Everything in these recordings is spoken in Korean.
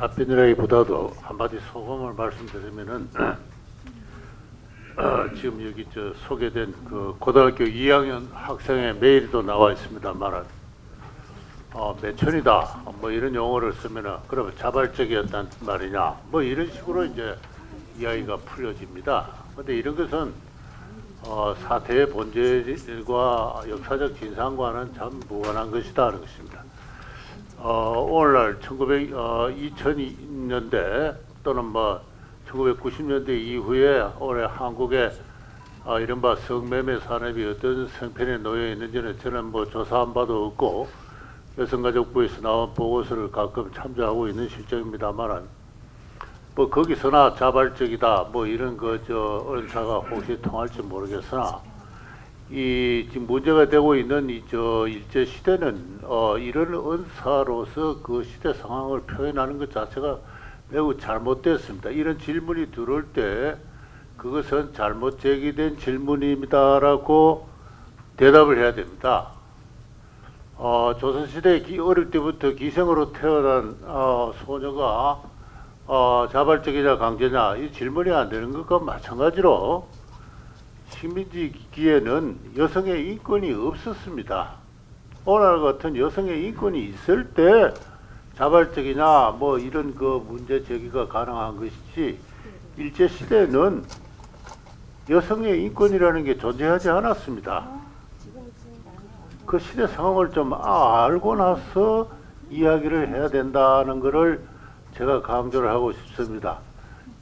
답변이라기보다도 한마디 소감을 말씀드리면은 지금 여기 소개된 그 고등학교 2학년 학생의 메일도 나와 있습니다만 매천이다 뭐 이런 용어를 쓰면은 그러면 자발적이었단 말이냐 뭐 이런 식으로 이제 이야기가 풀려집니다. 근데 이런 것은 사태의 본질과 역사적 진상과는 참 무관한 것이다 하는 것입니다. 오늘날 2000년대 또는 뭐 1990년대 이후에 올해 한국의 이른바 성매매 산업이 어떤 형편에 놓여 있는지는 저는 뭐 조사한 바도 없고 여성가족부에서 나온 보고서를 가끔 참조하고 있는 실정입니다만은 뭐 거기서나 자발적이다 뭐 이런 언사가 혹시 통할지 모르겠으나 이 지금 문제가 되고 있는 일제 시대는 이런 언사로서 그 시대 상황을 표현하는 것 자체가 매우 잘못됐습니다. 이런 질문이 들어올 때 그것은 잘못 제기된 질문입니다라고 대답을 해야 됩니다. 조선시대 어릴 때부터 기생으로 태어난 소녀가 자발적이냐 강제냐 이 질문이 안 되는 것과 마찬가지로 식민지기에는 여성의 인권이 없었습니다. 오늘 같은 여성의 인권이 있을 때 자발적이냐 뭐 이런 그 문제 제기가 가능한 것이지 일제시대는 여성의 인권이라는 게 존재하지 않았습니다. 그 시대 상황을 좀 알고 나서 이야기를 해야 된다는 것을 제가 강조를 하고 싶습니다.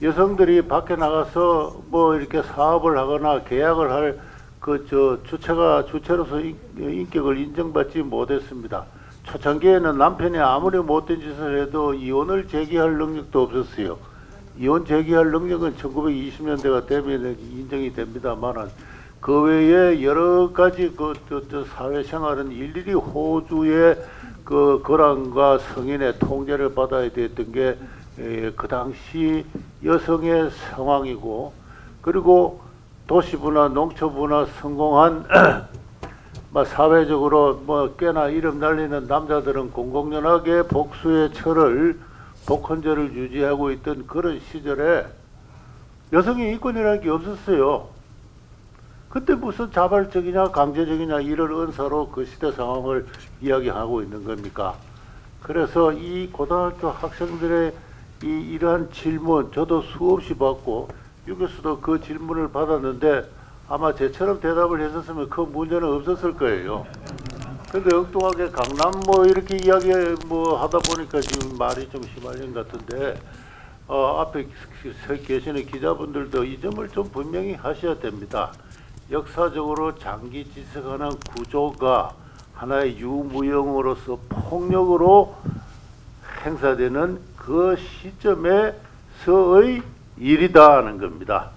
여성들이 밖에 나가서 뭐 이렇게 사업을 하거나 계약을 할 주체로서 인격을 인정받지 못했습니다. 초창기에는 남편이 아무리 못된 짓을 해도 이혼을 제기할 능력도 없었어요. 이혼 제기할 능력은 1920년대가 되면 인정이 됩니다만은 그 외에 여러 가지 사회생활은 일일이 호주의 그 거란과 성인의 통제를 받아야 됐던 게 그 당시 여성의 상황이고, 그리고 도시부나 농촌부나 성공한 사회적으로 뭐 꽤나 이름 날리는 남자들은 공공연하게 복수의 철을 복헌제를 유지하고 있던 그런 시절에 여성의 인권이라는 게 없었어요. 그때 무슨 자발적이냐 강제적이냐 이런 언사로 그 시대 상황을 이야기하고 있는 겁니까? 그래서 이 고등학교 학생들의 이러한 질문 저도 수없이 받고 여기서도 그 질문을 받았는데 아마 제처럼 대답을 했었으면 그 문제는 없었을 거예요. 근데 엉뚱하게 강남 뭐 이렇게 이야기 뭐 하다 보니까 지금 말이 좀 휘말린 것 같은데 앞에 서 계시는 기자분들도 이 점을 좀 분명히 하셔야 됩니다. 역사적으로 장기 지속하는 구조가 하나의 유무형으로서 폭력으로 행사되는 그 시점에서의 일이다 하는 겁니다.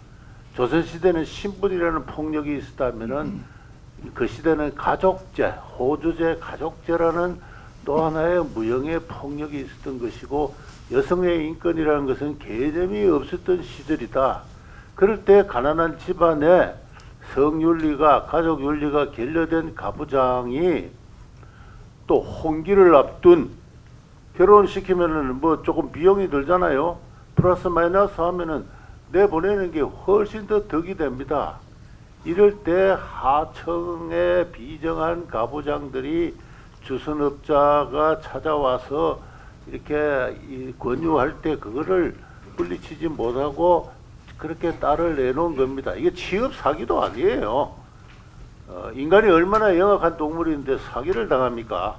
조선시대는 신분이라는 폭력이 있었다면은 그 시대는 가족제, 호주제, 가족제라는 또 하나의 무형의 폭력이 있었던 것이고 여성의 인권이라는 것은 개념이 없었던 시절이다. 그럴 때 가난한 집안에 성윤리가 가족윤리가 결여된 가부장이 또 혼기를 앞둔 결혼시키면은 뭐 조금 비용이 들잖아요. 플러스 마이너스 하면은 내보내는 게 훨씬 더 덕이 됩니다. 이럴 때 하청의 비정한 가부장들이 주선업자가 찾아와서 이렇게 권유할 때 그거를 물리치지 못하고 그렇게 딸을 내놓은 겁니다. 이게 취업 사기도 아니에요. 인간이 얼마나 영악한 동물인데 사기를 당합니까?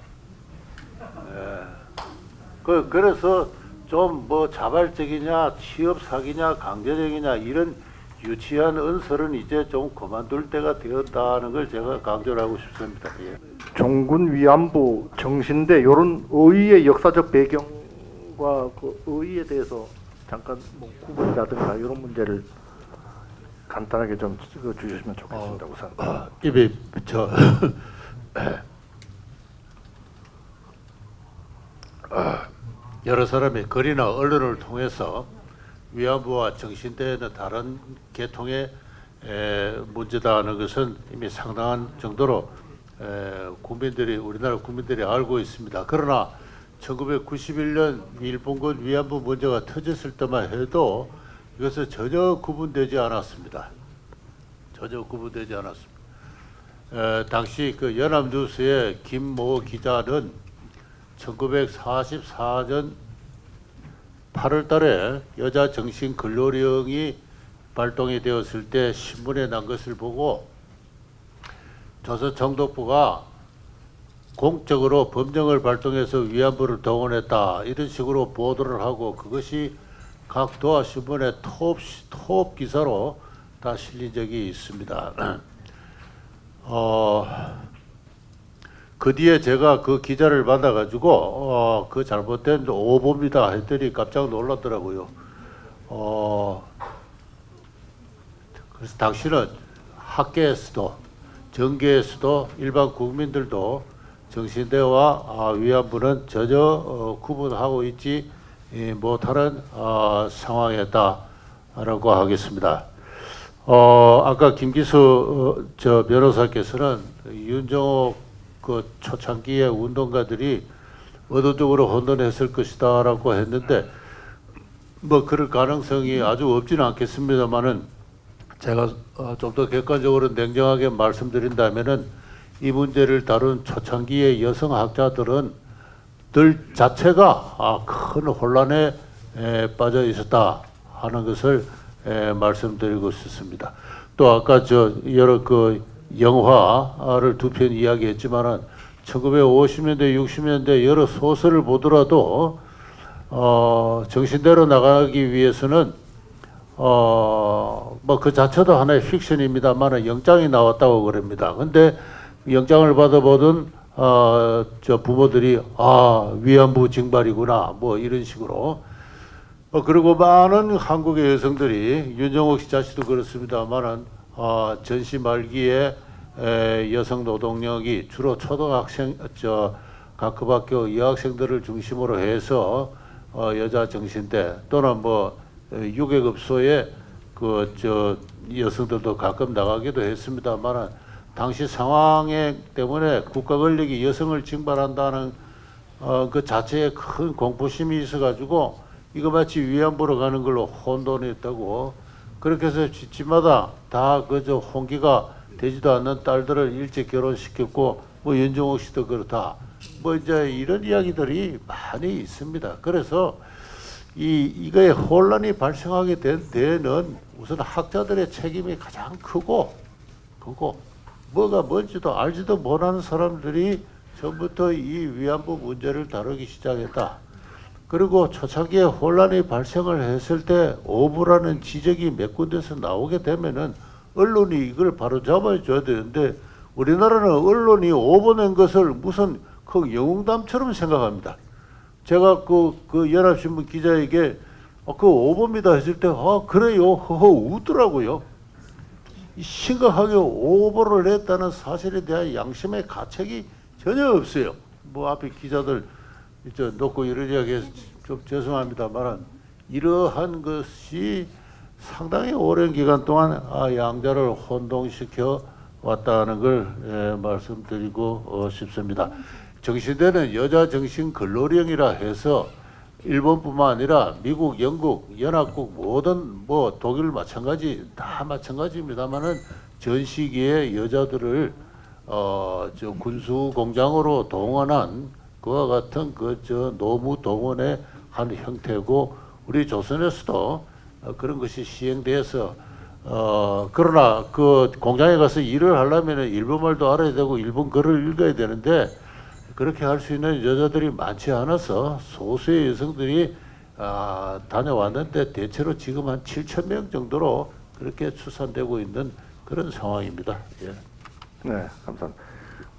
그래서 좀 뭐 자발적이냐 취업 사기냐 강제적이냐 이런 유치한 언설은 이제 좀 그만둘 때가 되었다는 걸 제가 강조를 하고 싶습니다. 예. 종군 위안부 정신대 이런 의의의 역사적 배경과 그 의의에 대해서 잠깐 뭐 구분이라든가 이런 문제를 간단하게 좀 찍어주시면 좋겠습니다. 우선 입에 여러 사람이 글이나 언론을 통해서 위안부와 정신대는 다른 계통의 문제다 하는 것은 이미 상당한 정도로 우리나라 국민들이 알고 있습니다. 그러나 1991년 일본군 위안부 문제가 터졌을 때만 해도 이것은 전혀 구분되지 않았습니다. 전혀 구분되지 않았습니다. 당시 그 연합뉴스의 김모 기자는 1944년 8월 달에 여자 정신 근로령이 발동이 되었을 때 신문에 난 것을 보고 조선정독부가 공적으로 법령을 발동해서 위안부를 동원했다 이런 식으로 보도를 하고 그것이 각 도하신문의 톱 기사로 다 실린 적이 있습니다. 그 뒤에 제가 그 기자를 만나가지고 그 잘못된 오보입니다 했더니 깜짝 놀랐더라고요. 그래서 당신은 학계에서도 정계에서도 일반 국민들도 정신대와 위안부는 전혀 구분하고 있지 못하는 상황이었다라고 하겠습니다. 아까 김기수 저 변호사께서는 윤정옥 그 초창기의 운동가들이 의도적으로 혼돈했을 것이다라고 했는데 뭐 그럴 가능성이 아주 없지는 않겠습니다만은 제가 좀 더 객관적으로 냉정하게 말씀드린다면은 이 문제를 다룬 초창기의 여성학자들은 들 자체가 큰 혼란에 빠져 있었다 하는 것을 말씀드리고 싶습니다. 또 아까 저 여러 그 영화를 두 편 이야기했지만은 1950년대, 60년대 여러 소설을 보더라도 정신대로 나가기 위해서는 뭐 그 자체도 하나의 픽션입니다만은 영장이 나왔다고 그럽니다. 근데 영장을 받아보던 저 부모들이 위안부 징발이구나 뭐 이런 식으로 그리고 많은 한국의 여성들이 윤정옥 씨 자신도 그렇습니다만은 전시 말기에 여성 노동력이 주로 초등학생 각 학교 여학생들을 중심으로 해서 여자 정신대 또는 뭐 유괴급소에 여성들도 가끔 나가기도 했습니다만은 당시 상황에 때문에 국가 권력이 여성을 징발한다는 그 자체에 큰 공포심이 있어가지고 이거 마치 위안부로 가는 걸로 혼돈했다고 그렇게 해서 집집마다 다 그저 홍기가 되지도 않는 딸들을 일찍 결혼시켰고 뭐 윤정옥 씨도 그렇다 뭐 이제 이런 이야기들이 많이 있습니다. 그래서 이거에 혼란이 발생하게 된 데에는 우선 학자들의 책임이 가장 크고 뭐가 뭔지도 알지도 못하는 사람들이 처음부터 이 위안부 문제를 다루기 시작했다. 그리고 초창기에 혼란이 발생을 했을 때 오보라는 지적이 몇 군데서 나오게 되면은 언론이 이걸 바로 잡아줘야 되는데 우리나라는 언론이 오보낸 것을 무슨 그 영웅담처럼 생각합니다. 제가 그 연합신문 기자에게 그 오보입니다 했을 때 그래요 웃더라고요. 심각하게 오보를 했다는 사실에 대한 양심의 가책이 전혀 없어요. 뭐 앞에 기자들 놓고 이런 이야기해서 좀 죄송합니다만 이러한 것이 상당히 오랜 기간 동안 양자를 혼동시켜 왔다는 걸 말씀드리고 싶습니다. 정신대는 여자 정신 근로령이라 해서 일본뿐만 아니라 미국, 영국, 연합국 모든 뭐 독일 마찬가지 다 마찬가지입니다만은 전 시기에 여자들을 저 군수 공장으로 동원한 그와 같은 노무 동원의 한 형태고 우리 조선에서도 그런 것이 시행돼서 그러나 그 공장에 가서 일을 하려면은 일본말도 알아야 되고 일본 글을 읽어야 되는데 그렇게 할 수 있는 여자들이 많지 않아서 소수의 여성들이 다녀왔는데 대체로 지금 한 7,000명 정도로 그렇게 추산되고 있는 그런 상황입니다. 예. 네, 감사합니다.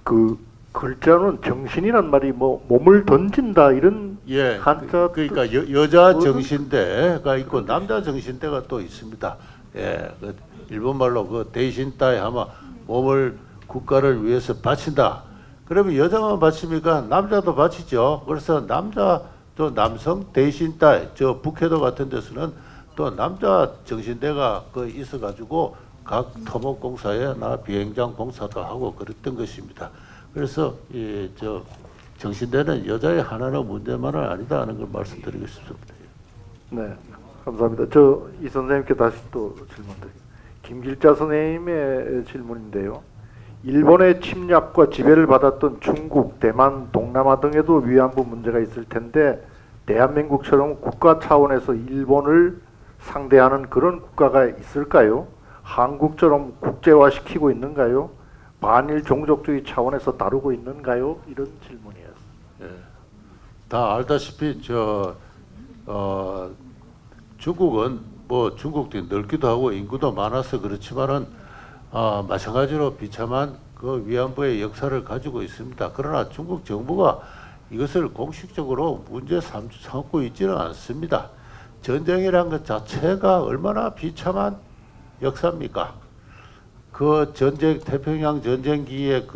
그 글자는 정신이란 말이 뭐 몸을 던진다 이런 한자 그러니까 여자 정신대가 있고 남자 정신대가 또 있습니다. 예, 그 일본말로 그 대신다에 하면 몸을 국가를 위해서 바친다. 그러면 여자만 바칩니까? 남자도 바치죠. 그래서 또 남성 대신다 저 북해도 같은 데서는 또 남자 정신대가 있어가지고 각 토목공사에 비행장 공사도 하고 그랬던 것입니다. 그래서 정신대는 여자의 하나의 문제만은 아니다 하는 걸 말씀드리고 싶습니다. 네, 감사합니다. 저 이 선생님께 다시 또 질문드립니다. 김길자 선생님의 질문인데요. 일본의 침략과 지배를 받았던 중국, 대만, 동남아 등에도 위안부 문제가 있을 텐데 대한민국처럼 국가 차원에서 일본을 상대하는 그런 국가가 있을까요? 한국처럼 국제화시키고 있는가요? 반일 종족주의 차원에서 다루고 있는가요? 이런 질문이에요. 예. 다 알다시피 중국은 뭐 중국도 넓기도 하고 인구도 많아서 그렇지만은 마찬가지로 비참한 그 위안부의 역사를 가지고 있습니다. 그러나 중국 정부가 이것을 공식적으로 문제 삼고 있지는 않습니다. 전쟁이란 것 자체가 얼마나 비참한 역사입니까? 그 전쟁 태평양 전쟁기에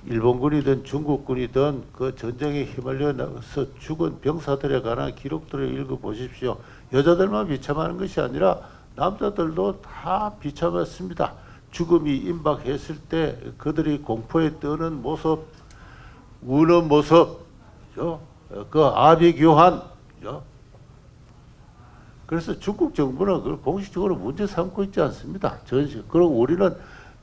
일본군이든 중국군이든 그 전쟁에 휘말려서 죽은 병사들에 관한 기록들을 읽어 보십시오. 여자들만 비참한 것이 아니라 남자들도 다 비참했습니다. 죽음이 임박했을 때 그들이 공포에 떠는 모습, 우는 모습, 그 아비규환. 그래서 중국 정부는 그걸 공식적으로 문제 삼고 있지 않습니다. 그리고 우리는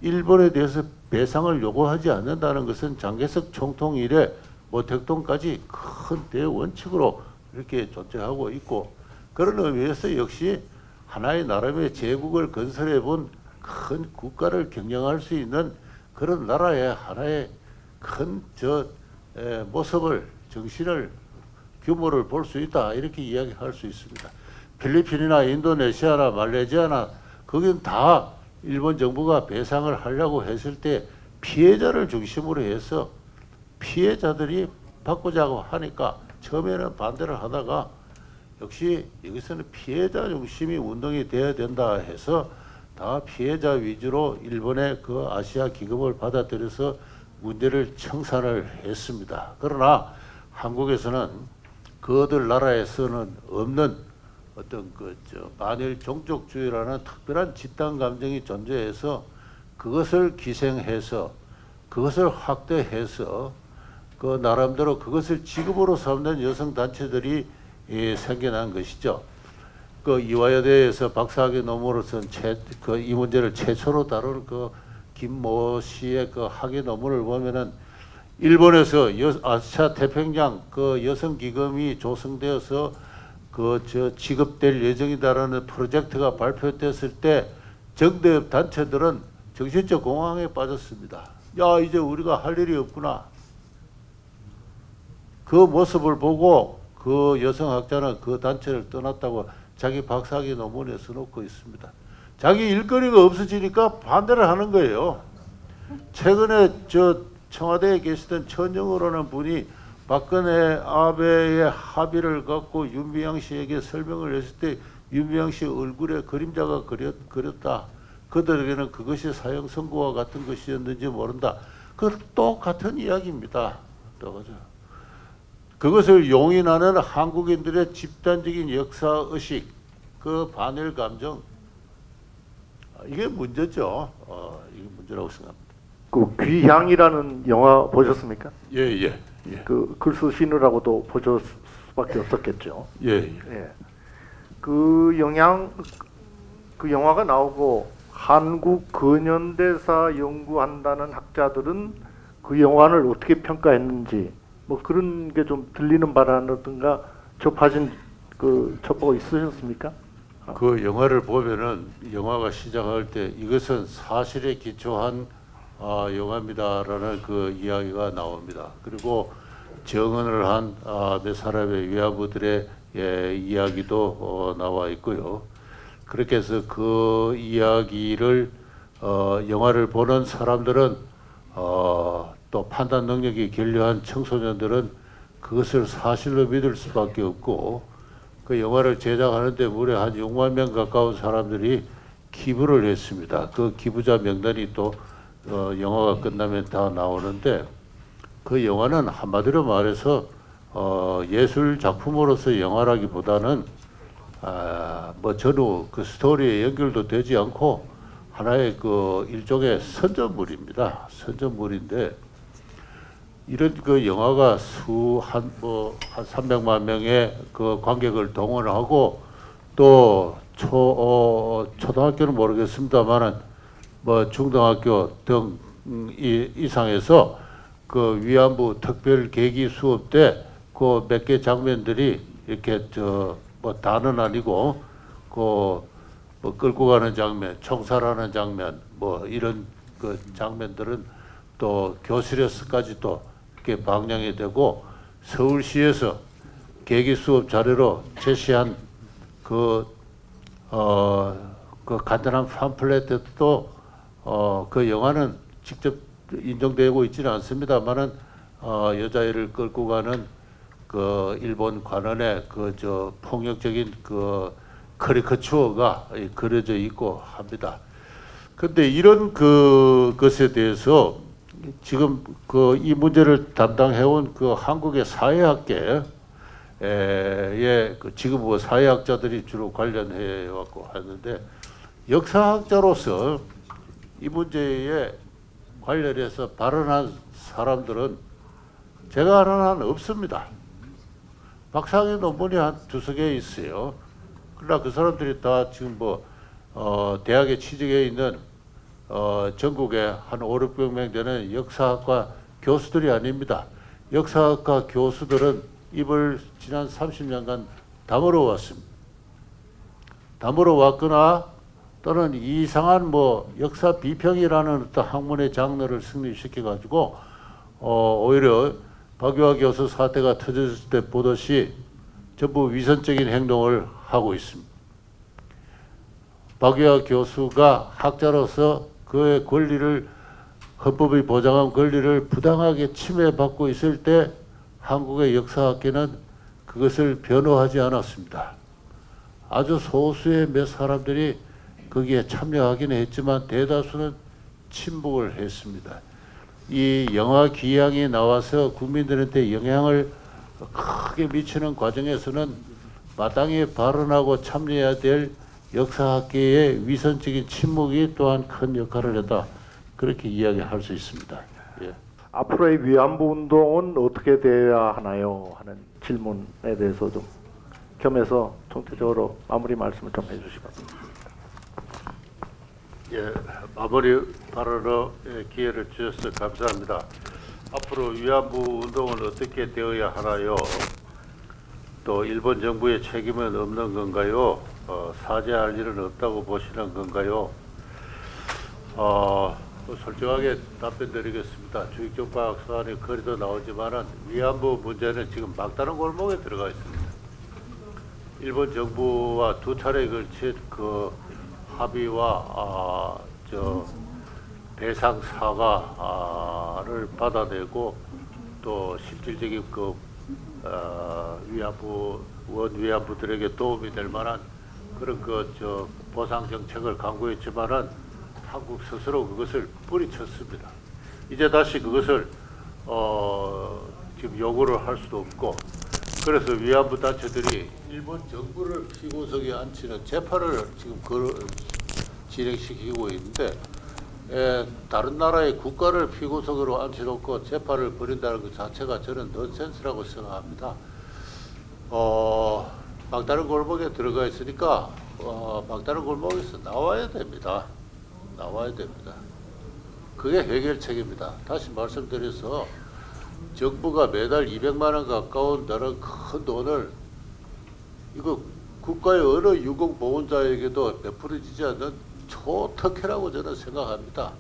일본에 대해서 배상을 요구하지 않는다는 것은 장개석 총통 이래 모택동까지 큰 대원칙으로 이렇게 존재하고 있고, 그런 의미에서 역시 하나의 나름의 제국을 건설해 본 큰 국가를 경영할 수 있는 그런 나라의 하나의 큰 모습을, 정신을, 규모를 볼 수 있다, 이렇게 이야기할 수 있습니다. 필리핀이나 인도네시아나 말레이시아나 거긴 다 일본 정부가 배상을 하려고 했을 때 피해자를 중심으로 해서 피해자들이 받고자 하니까 처음에는 반대를 하다가 역시 여기서는 피해자 중심이 운동이 돼야 된다 해서 다 피해자 위주로 일본의 그 아시아 기금을 받아들여서 문제를 청산을 했습니다. 그러나 한국에서는 그들 나라에서는 없는 어떤 반일 종족주의라는 특별한 집단 감정이 존재해서 그것을 기생해서 그것을 확대해서 그 나름대로 그것을 직업으로 삼는 여성 단체들이 생겨난 것이죠. 그 이화여대에서 박사학위 논문으로 쓴 이 문제를 최초로 다룬 그 김모 씨의 그 학위 논문을 보면은 일본에서 아시아 태평양 그 여성 기금이 조성되어서 지급될 예정이다라는 프로젝트가 발표됐을 때 정대협 단체들은 정신적 공황에 빠졌습니다. 야, 이제 우리가 할 일이 없구나. 그 모습을 보고 그 여성학자는 그 단체를 떠났다고 자기 박사학위 논문에 써놓고 있습니다. 자기 일거리가 없어지니까 반대를 하는 거예요. 최근에 청와대에 계시던 천정호라는 분이 박근혜 아베의 합의를 갖고 윤미향 씨에게 설명을 했을 때 윤미향 씨 얼굴에 그림자가 그렸다. 그들에게는 그것이 사형 선고와 같은 것이었는지 모른다. 그 똑같은 이야기입니다. 그것을 용인하는 한국인들의 집단적인 역사의식, 그 반일 감정, 이게 문제죠. 이게 문제라고 생각합니다. 그 귀향이라는 영화 보셨습니까? 예. 그 글 쓰시느라고도 보실 수밖에 없었겠죠. 예. 그 영화가 나오고 한국 근현대사 연구한다는 학자들은 그 영화를 어떻게 평가했는지 뭐 그런 게 좀 들리는 바라든가 접하신 그 첩보가 있으셨습니까? 그 영화를 보면은 영화가 시작할 때 이것은 사실에 기초한 영화입니다라는 그 이야기가 나옵니다. 그리고 정언을 한 몇 사람의 위안부들의 이야기도 나와 있고요. 그렇게 해서 그 이야기를 영화를 보는 사람들은 또 판단 능력이 결여한 청소년들은 그것을 사실로 믿을 수밖에 없고, 그 영화를 제작하는데 무려 한 6만 명 가까운 사람들이 기부를 했습니다. 그 기부자 명단이 또 영화가 끝나면 다 나오는데, 그 영화는 한마디로 말해서 예술 작품으로서 영화라기보다는 뭐 전후 그 스토리에 연결도 되지 않고 하나의 그 일종의 선전물입니다. 선전물인데 이런 그 영화가 한 300만 명의 그 관객을 동원하고 또 초등학교는 모르겠습니다만은 뭐 중등학교 등 이상에서 그 위안부 특별 계기 수업 때 그 몇 개 장면들이 이렇게 뭐 다는 아니고 그 뭐 끌고 가는 장면, 총살하는 장면, 뭐 이런 그 장면들은 또 교실에서까지 또 이렇게 방영이 되고 서울시에서 계기 수업 자료로 제시한 그 간단한 팜플렛도 그 영화는 직접 인정되고 있지는 않습니다만은 여자애를 끌고 가는 그 일본 관원의 그 폭력적인 그 커리커처가 그려져 있고 합니다. 근데 이런 것에 대해서 지금 이 문제를 담당해온 그 한국의 사회학계 지금 뭐 사회학자들이 주로 관련해 왔고 하는데 역사학자로서 이 문제에 관련해서 발언한 사람들은 제가 아는 한 없습니다. 박사학위 논문이 한 2-3개 있어요. 그러나 그 사람들이 다 지금 대학에 취직해 있는 전국에 한 500~600명 되는 역사학과 교수들이 아닙니다. 역사학과 교수들은 입을 지난 30년간 다물어 왔습니다. 다물어 왔거나 또는 이상한 역사 비평이라는 어떤 학문의 장르를 승립시켜 가지고 오히려 박유하 교수 사태가 터졌을 때 보듯이 전부 위선적인 행동을 하고 있습니다. 박유하 교수가 학자로서 그의 권리를 헌법이 보장한 권리를 부당하게 침해받고 있을 때 한국의 역사학계는 그것을 변호하지 않았습니다. 아주 소수의 몇 사람들이 거기에 참여하기는 했지만 대다수는 침묵을 했습니다. 이 영화 기양이 나와서 국민들한테 영향을 크게 미치는 과정에서는 마땅히 발언하고 참여해야 될 역사학계의 위선적인 침묵이 또한 큰 역할을 했다. 그렇게 이야기할 수 있습니다. 예. 앞으로의 위안부 운동은 어떻게 돼야 하나요? 하는 질문에 대해서 좀 겸해서 총체적으로 마무리 말씀을 좀 해주시면. 예, 마무리 발언의 기회를 주셔서 감사합니다. 앞으로 위안부 운동은 어떻게 되어야 하나요? 또 일본 정부의 책임은 없는 건가요? 사죄할 일은 없다고 보시는 건가요? 솔직하게 답변드리겠습니다. 주익적 사안의 거리도 나오지만은 위안부 문제는 지금 막다른 골목에 들어가 있습니다. 일본 정부와 2차례에 걸친 그 합의와 배상 사과를 받아내고 또 실질적인 위안부들에게 도움이 될 만한 그런 보상 정책을 강구했지만은 한국 스스로 그것을 뿌리쳤습니다. 이제 다시 그것을 지금 요구를 할 수도 없고, 그래서 위안부 단체들이 일본 정부를 피고석에 앉히는 재판을 지금 진행시키고 있는데, 다른 나라의 국가를 피고석으로 앉혀놓고 재판을 벌인다는 것 자체가 저는 넌센스라고 생각합니다. 막다른 골목에 들어가 있으니까 막다른 골목에서 나와야 됩니다. 나와야 됩니다. 그게 해결책입니다. 다시 말씀드려서 정부가 매달 200만 원 가까운 다른 큰 돈을 이거 국가의 어느 유공보훈자에게도 베풀어지지 않는 초특혜라고 저는 생각합니다.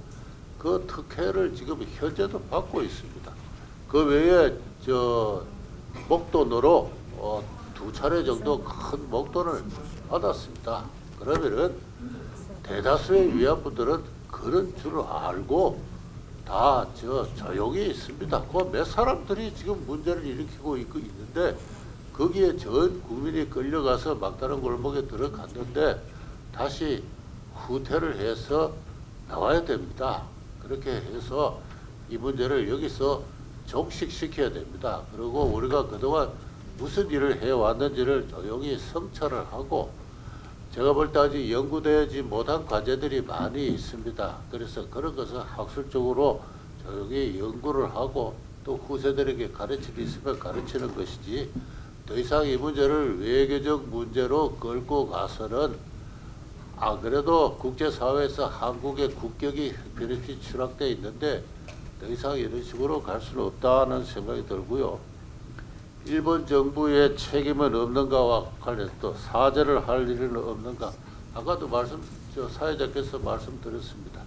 그 특혜를 지금 현재도 받고 있습니다. 그 외에 목돈으로 2차례 정도 큰 목돈을 받았습니다. 그러면은 대다수의 위안부들은 그런 줄 알고 다 조용히 있습니다. 그 몇 사람들이 지금 문제를 일으키고 있는데 거기에 전 국민이 끌려가서 막다른 골목에 들어갔는데 다시 후퇴를 해서 나와야 됩니다. 그렇게 해서 이 문제를 여기서 종식시켜야 됩니다. 그리고 우리가 그동안 무슨 일을 해왔는지를 조용히 성찰을 하고, 제가 볼 때 아직 연구되지 못한 과제들이 많이 있습니다. 그래서 그런 것을 학술적으로 조용히 연구를 하고 또 후세들에게 가르칠 게 있으면 가르치는 것이지 더 이상 이 문제를 외교적 문제로 끌고 가서는 안 그래도 국제사회에서 한국의 국격이 변했이 추락돼 있는데 더 이상 이런 식으로 갈 수는 없다는 생각이 들고요. 일본 정부의 책임은 없는가와 관련해서 또 사죄를 할 일은 없는가. 아까도 사회자께서 말씀드렸습니다.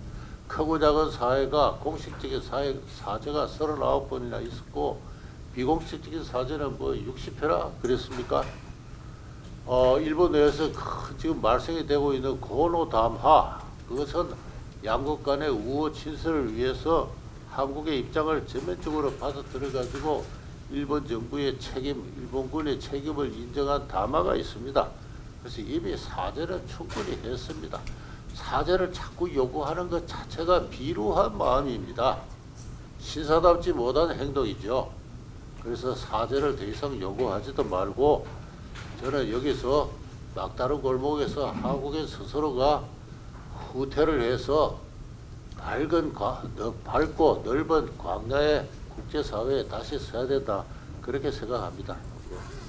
크고 작은 사회가 공식적인 사죄가 39번이나 있었고 비공식적인 사죄는 뭐 60회나 그랬습니까? 일본 내에서 지금 말썽이 되고 있는 고노담화, 그것은 양국 간의 우호 친서를 위해서 한국의 입장을 전면적으로 받아들여가지고 일본 정부의 책임, 일본군의 책임을 인정한 담화가 있습니다. 그래서 이미 사죄는 충분히 했습니다. 사죄를 자꾸 요구하는 것 자체가 비루한 마음입니다. 신사답지 못한 행동이죠. 그래서 사죄를 더 이상 요구하지도 말고 저는 여기서 막다른 골목에서 한국인 스스로가 후퇴를 해서 밝고 넓은 광야의 국제사회에 다시 서야 된다. 그렇게 생각합니다.